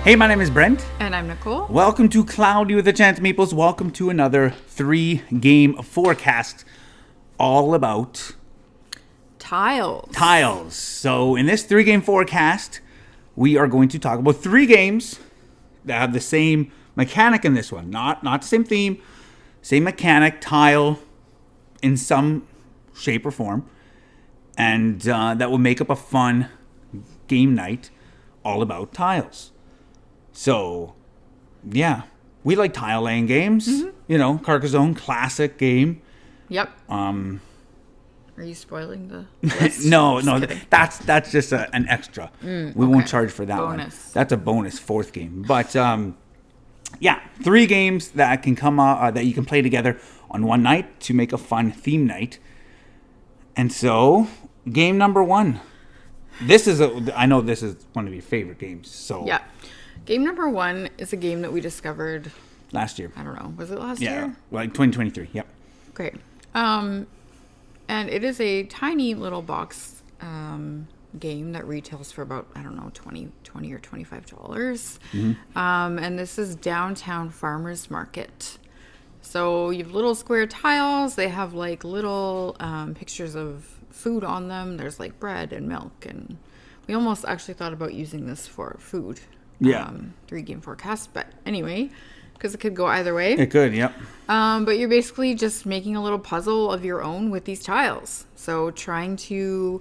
Hey, my name is Brent. And I'm Nicole. Welcome to Cloudy with a Chance of Meeples. Welcome to another 3-game forecast all about tiles. So in this 3-game forecast, we are going to talk about 3 games that have the same mechanic in this one. Not the same theme, same mechanic, tile in some shape or form. And that will make up a fun game night all about tiles. So, yeah, we like tile laying games. Mm-hmm. You know, Carcassonne, classic game. Yep. Are you spoiling the list? No, that's just an extra. We won't charge for that bonus. One. That's a bonus 4th game. But yeah, 3 games that can come that you can play together on one night to make a fun theme night. And so, game number 1. I know this is one of your favorite games. So yeah. Game number 1 is a game that we discovered last year. I don't know. Was it last year? Yeah, like 2023. Yep. Great. And it is a tiny little box game that retails for about, I don't know, $20 or $25. Mm-hmm. And this is Downtown Farmers Market. So you have little square tiles. They have like little pictures of food on them. There's like bread and milk. And we almost actually thought about using this for food. Yeah. 3-game forecast. But anyway, because it could go either way. It could, yep. But you're basically just making a little puzzle of your own with these tiles. So trying to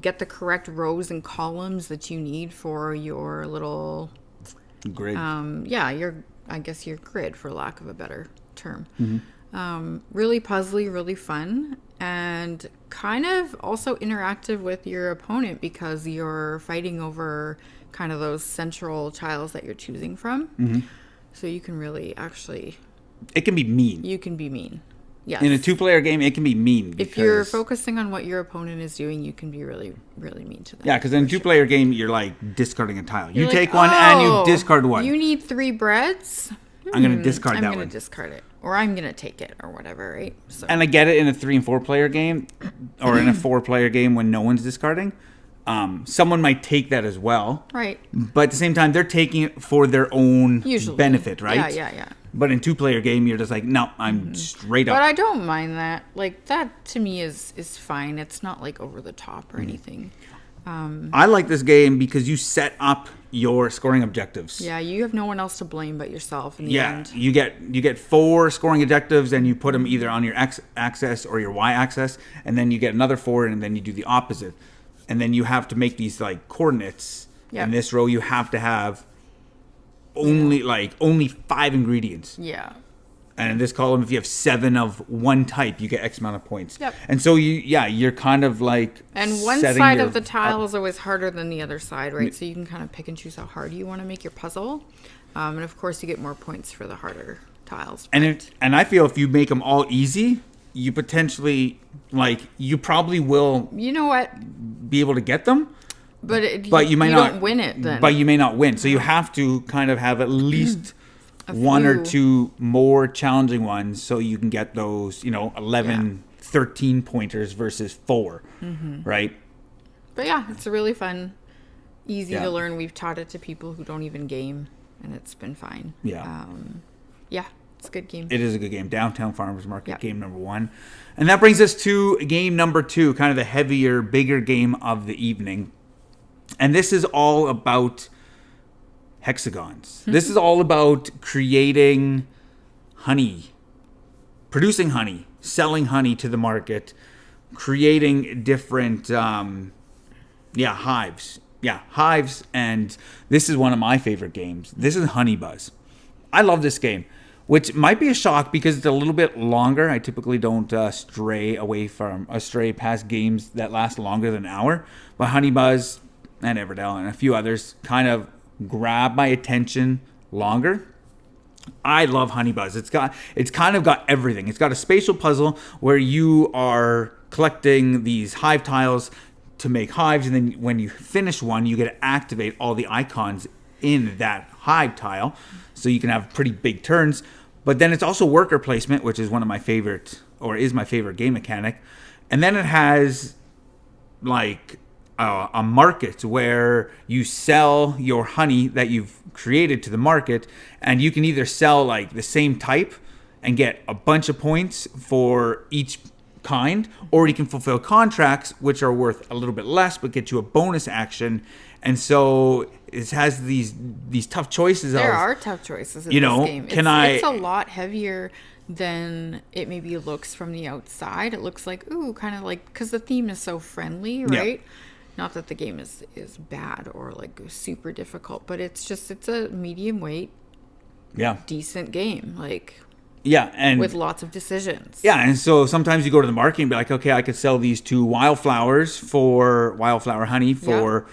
get the correct rows and columns that you need for your little grid. I guess your grid, for lack of a better term. Mm-hmm. Really puzzly, really fun, and kind of also interactive with your opponent because you're fighting over kind of those central tiles that you're choosing from. Mm-hmm. So you can really actually... It can be mean. You can be mean. Yes. In a 2-player game, it can be mean. If you're focusing on what your opponent is doing, you can be really, really mean to them. Yeah, because in a 2-player game, you're like discarding a tile. You take one and you discard one. You need 3 breads? I'm going to discard that one. I'm going to discard it. Or I'm going to take it or whatever, right? So. And I get it in a 3 and 4-player game or in a 4-player game when no one's discarding. Someone might take that as well. Right. But at the same time, they're taking it for their own benefit, right? Yeah. But in 2-player game, you're just like, no, I'm straight up. But I don't mind that. Like, that to me is fine. It's not like over the top or anything. I like this game because you set up your scoring objectives. Yeah, you have no one else to blame but yourself in the end. You get 4 scoring objectives and you put them either on your x-axis or your y-axis, and then you get another 4 and then you do the opposite. And then you have to make these like coordinates. Yep. In this row, you have to have only 5 ingredients. Yeah. And in this column, if you have 7 of one type, you get X amount of points. Yep. And so you're kind of like. And one side of the tile is always harder than the other side, right? So you can kind of pick and choose how hard you want to make your puzzle. And of course, you get more points for the harder tiles. And I feel if you make them all easy, you potentially you probably will. You know what? Be able to get them. But you may not don't win it then. But you may not win. So you have to kind of have at least 1 or 2 more challenging ones so you can get those, 11, 13 pointers versus 4, right? But yeah, it's a really fun, easy to learn. We've taught it to people who don't even game, and it's been fine. Yeah. It's a good game. It is a good game. Downtown Farmers Market, game number 1. And that brings us to game number 2, kind of the heavier, bigger game of the evening. And this is all about hexagons. This is all about creating honey, producing honey, selling honey to the market, creating different, hives. Yeah, hives. And this is one of my favorite games. This is Honey Buzz. I love this game, which might be a shock because it's a little bit longer. I typically don't stray past games that last longer than an hour. But Honey Buzz and Everdell and a few others kind of grab my attention longer. I love Honey Buzz. It's kind of got everything. It's got a spatial puzzle where you are collecting these hive tiles to make hives, and then when you finish one, you get to activate all the icons in that hive tile, so you can have pretty big turns. But then it's also worker placement, which is one of my favorite, or is my favorite game mechanic. And then it has like a market where you sell your honey that you've created to the market, and you can either sell like the same type and get a bunch of points for each kind, or you can fulfill contracts which are worth a little bit less but get you a bonus action. And so it has these tough choices. There are tough choices in you know, this game. It's a lot heavier than it maybe looks from the outside. It looks like, ooh, kind of like, because the theme is so friendly, right? Yeah. Not that the game is bad or like super difficult, but it's a medium weight, decent game. Like, and with lots of decisions. Yeah, and so sometimes you go to the market and be like, okay, I could sell these 2 wildflowers for wildflower honey for,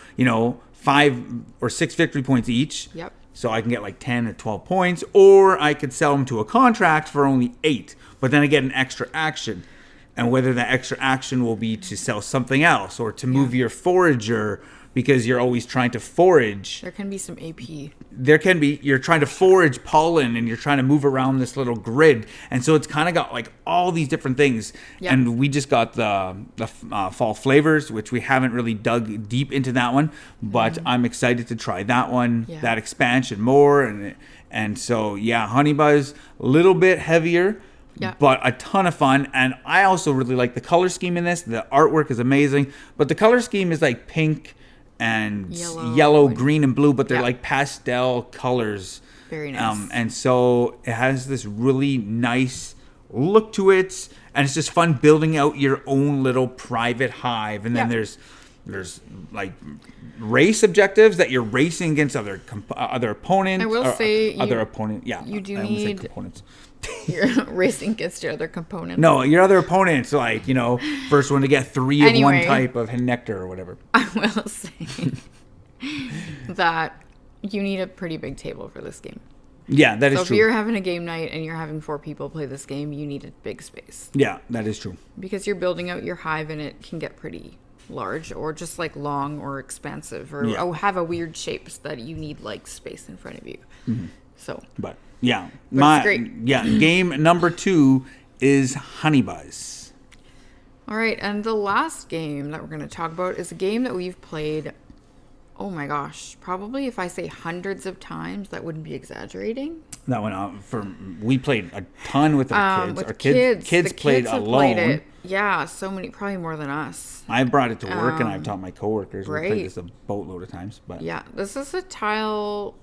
5 or 6 victory points each. Yep. So I can get like 10 or 12 points, or I could sell them to a contract for only 8, but then I get an extra action. And whether that extra action will be to sell something else or to move your forager, because you're always trying to forage. There can be some AP. There can be. You're trying to forage pollen and you're trying to move around this little grid. And so it's kind of got like all these different things. Yep. And we just got the fall flavors, which we haven't really dug deep into that one. But I'm excited to try that one, that expansion more. And so, Honey Buzz, a little bit heavier. Yeah. But a ton of fun. And I also really like the color scheme in this. The artwork is amazing. But the color scheme is like pink and yellow, green, and blue. But they're like pastel colors. Very nice. And so it has this really nice look to it. And it's just fun building out your own little private hive. And then there's like race objectives that you're racing against other opponents. I will say other opponent. Yeah, you do need components. You're racing against your other component. No, your other opponents, like, first one to get 3 of one type of nectar or whatever. I will say that you need a pretty big table for this game. Yeah, that is true. So if you're having a game night and you're having 4 people play this game, you need a big space. Yeah, that is true. Because you're building out your hive and it can get pretty large or just like long or expansive or have a weird shape so that you need like space in front of you. Mm-hmm. So, but it's great. Yeah, game number 2 is Honey Buzz. All right, and the last game that we're going to talk about is a game that we've played, oh my gosh, probably if I say hundreds of times, that wouldn't be exaggerating. That one, we played a ton with our kids. Our kids played alone. Played it. Yeah, so many, probably more than us. I brought it to work and I've taught my coworkers. We played this a boatload of times. But yeah, this is a tile,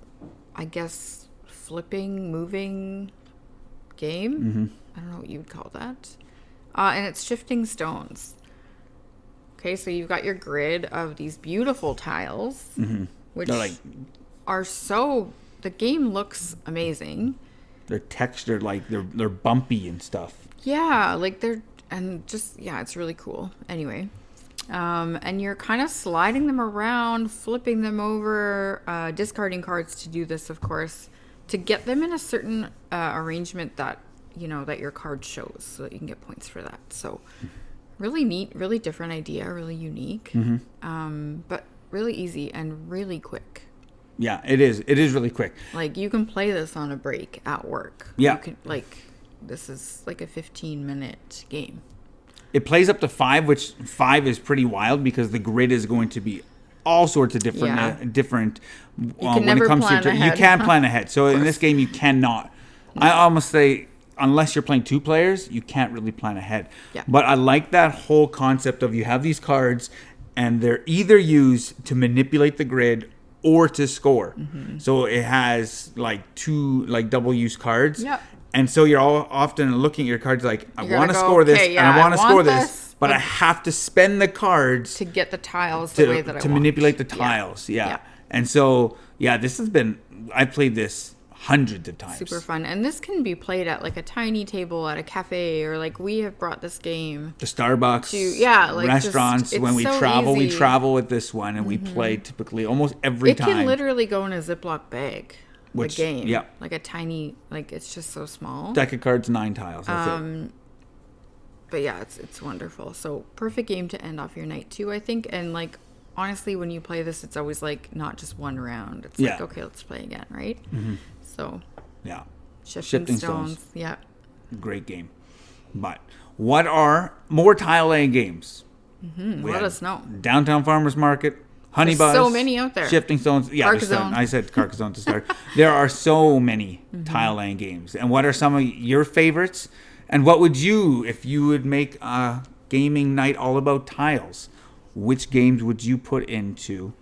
I guess, flipping, moving game. Mm-hmm. I don't know what you would call that. And it's shifting stones. Okay, so you've got your grid of these beautiful tiles, which are so... The game looks amazing. They're textured, like they're bumpy and stuff. Yeah, like they're... And just, it's really cool. Anyway. And you're kind of sliding them around, flipping them over, discarding cards to do this, of course, to get them in a certain arrangement that, that your card shows so that you can get points for that. So really neat, really different idea, really unique, but really easy and really quick. Yeah, it is. It is really quick. Like you can play this on a break at work. Yeah. You can, this is like a 15-minute game. It plays up to 5, which 5 is pretty wild because the grid is going to be all sorts of different. You can never plan ahead. You can plan ahead. So in this game, you cannot. No. I almost say, unless you're playing 2 players, you can't really plan ahead. Yeah. But I like that whole concept of you have these cards, and they're either used to manipulate the grid or to score. Mm-hmm. So it has like 2 double use cards. Yep. And so you're all often looking at your cards like, I want to score this, and I want to score this, but I have to spend the cards to get the tiles the way that I want. To manipulate the tiles, yeah. And so, this has been, I've played this hundreds of times. Super fun. And this can be played at like a tiny table at a cafe, or like we have brought this game to Starbucks, restaurants. When we travel with this one, and we play typically almost every time. It can literally go in a Ziploc bag. The game, like a tiny, it's just so small. Deck of cards, 9 tiles. That's it. But it's wonderful. So perfect game to end off your night too, I think. And honestly, when you play this, it's always not just one round. It's like, okay, let's play again, right? Mm-hmm. So shifting stones. Yeah, great game. But what are more tile laying games? Let us know. Downtown Farmers Market, Honey There's Buzz. so many out there. Shifting Stones. Yeah, Carcassonne. I said Carcassonne to start. There are so many tile laying games. And what are some of your favorites? And what would you, if you would make a gaming night all about tiles, which games would you put into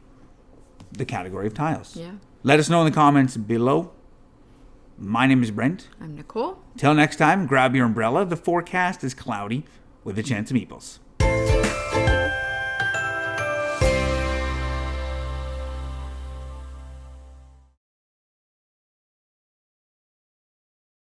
the category of tiles? Yeah. Let us know in the comments below. My name is Brent. I'm Nicole. Till next time, grab your umbrella. The forecast is cloudy with a chance of meeples.